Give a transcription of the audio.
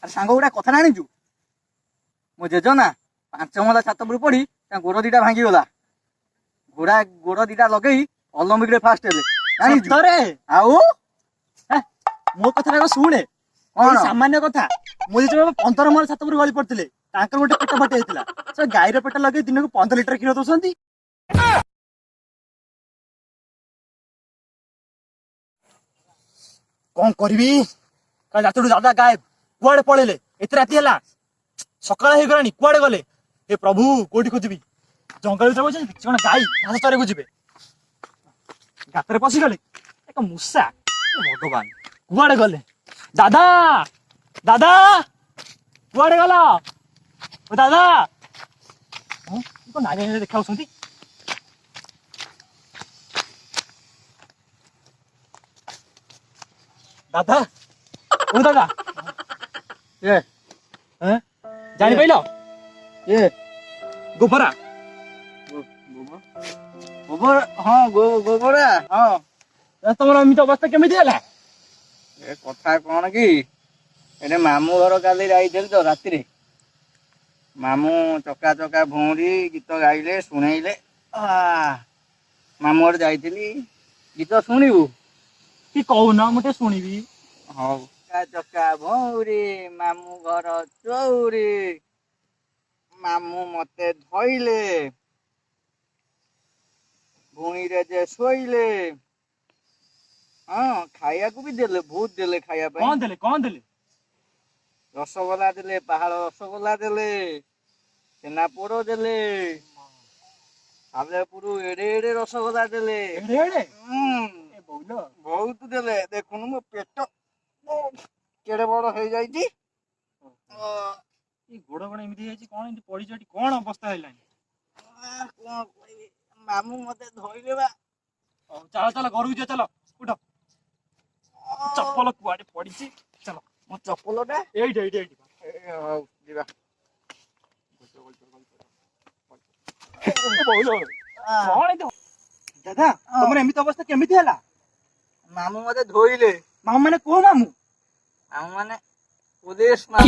ଆରେ ସାଙ୍ଗ ଗୁଡ଼ା କଥା ଜାଣିଛୁ ମୋ ଜେଜ ନା 5 ମହଲା ଛାତ ଉପରୁ ପଡ଼ି ତାଙ୍କ ଗୋଡ଼ ଦିଟା ଭାଙ୍ଗିଗଲା। ଘୋଡ଼ା ଗୋଡ଼ ଦିଟା ଲଗେଇ ଅଲମ୍ପିକରେ ଫାଷ୍ଟ ହେଲେ ଜାଣିଛୁ? ଆଉ ମୋ କଥାଟା ଶୁଣେ। କଣ ସାମାନ୍ୟ କଥା, ମୁଁ ଯେତେବେଳେ 15 ମହଲା ଛାତ ଉପରୁ ଗଳି ପଡିଥିଲେ ତାଙ୍କର ଗୋଟେ ପେଟ ଫାଟି ଯାଇଥିଲା। ସେ ଗାଈର ପେଟ ଲଗେଇ ଦିନକୁ 15 ଲିଟର କ୍ଷୀର ଦଉଛନ୍ତି। କଣ କରିବି? ରାତିରୁ ଦାଦା ଗାୟବ, କୁଆଡେ ପଳେଇଲେ? ଏତେ ରାତି ହେଲା, ସକାଳ ହେଇଗଲାଣି, କୁଆଡେ ଗଲେ? ଏ ପ୍ରଭୁ, କୋଉଠି ଖୋଜିବି? ଜଙ୍ଗଲ ଭିତରେ ବସିଛନ୍ତି, ସେ କଣ ଗାଈ ଘାସ ଚରିବାକୁ ଯିବେ? ଗାତରେ ପଶିଗଲେ ଏକ ମୂଷା। ଭଗବାନ, କୁଆଡେ ଗଲେ? ଦାଦା, ଦାଦା, କୁଆଡେ ଗଲ? ଦାଦା ନାରୀ ଦେଖାଉଛନ୍ତି। ଦାଦା, ଓ ଦାଦା, ଏ ଜାଣିପାରିଲ? ଏ ଗୋବରା। ଗୋବର? ହଁ ଗୋବରା। ହଁ, ତମର ଏମିତି ଅବସ୍ଥା କେମିତି ହେଲା? ଏ କଥା କଣ କି, ଏଠି ମାମୁଁ ଘର କାଲି ଯାଇଥିଲି ତ ରାତିରେ। ମାମୁଁ ଚକା ଚକା ଭଉଁରୀ ଗୀତ ଗାଇଲେ, ଶୁଣେଇଲେ। ମାମୁଁ ଘର ଯାଇଥିଲି, ଗୀତ ଶୁଣିବୁ? କି କହୁନ, ମୁଁ ଟିକେ ଶୁଣିବି। ହଉ। ଚକା ଚକା ଭଉଁରୀ ମାମୁଁ ଘର ଚଉରୀ, ମାମୁଁ ମତେ ଧଇଲେ, ଭୁଇଁରେ ଯେ ଶୋଇଲେ। ହଁ, ଖାଇବାକୁ ବି ଦେଲେ, ବହୁତ ଦେଲେ ଖାଇବା ପାଇଁ। କଣ ଦେଲେ? କଣ ଦେଲେ? ରସଗୋଲା ଦେଲେ, ପାହାଳ ରସଗୋଲା ଦେଲେ, ଛେନାପୋଡ ଦେଲେ, ସାଲେପୁର ଏଡେ ଏଡେ ରସଗୋଲା ଦେଲେ। ବହୁତ ଦେଲେ। ଦେଖୁନୁ ମୋ ପେଟ କେଡେ ବଡ ହେଇଯାଇଛି। ଗୋଡ ଗୋଡ ଏମିତି ହେଇଛି, କଣ ଏମିତି ପଡିଛ ଏଠି? କଣ ଅବସ୍ଥା ହେଲାଣି? କଣ କହିବି, ମାମୁଁ ମତେ ଧଇଲେ ବା। ଚାଲ ଚାଲ, ଘରକୁ ଯିବା, ଚାଲ ଉଠ। ଚପଲ କୁଆଡେ ପଡିଛି? ଚାଲ। ମୋ ଚପଲ ଟା ଏଇଠି ଏଇଠି ଏଇଠି। ହଉ ଯିବା। ଦାଦା, ତମର ଏମିତି ଅବସ୍ଥା କେମିତି ହେଲା? ମାମୁଁ ମତେ ଧୋଇଲେ। ମାମୁଁ ମାନେ କୋଉ ମାମୁଁ? ମାମୁଁ ମାନେ ପୋଲିସ ମାମୁଁ।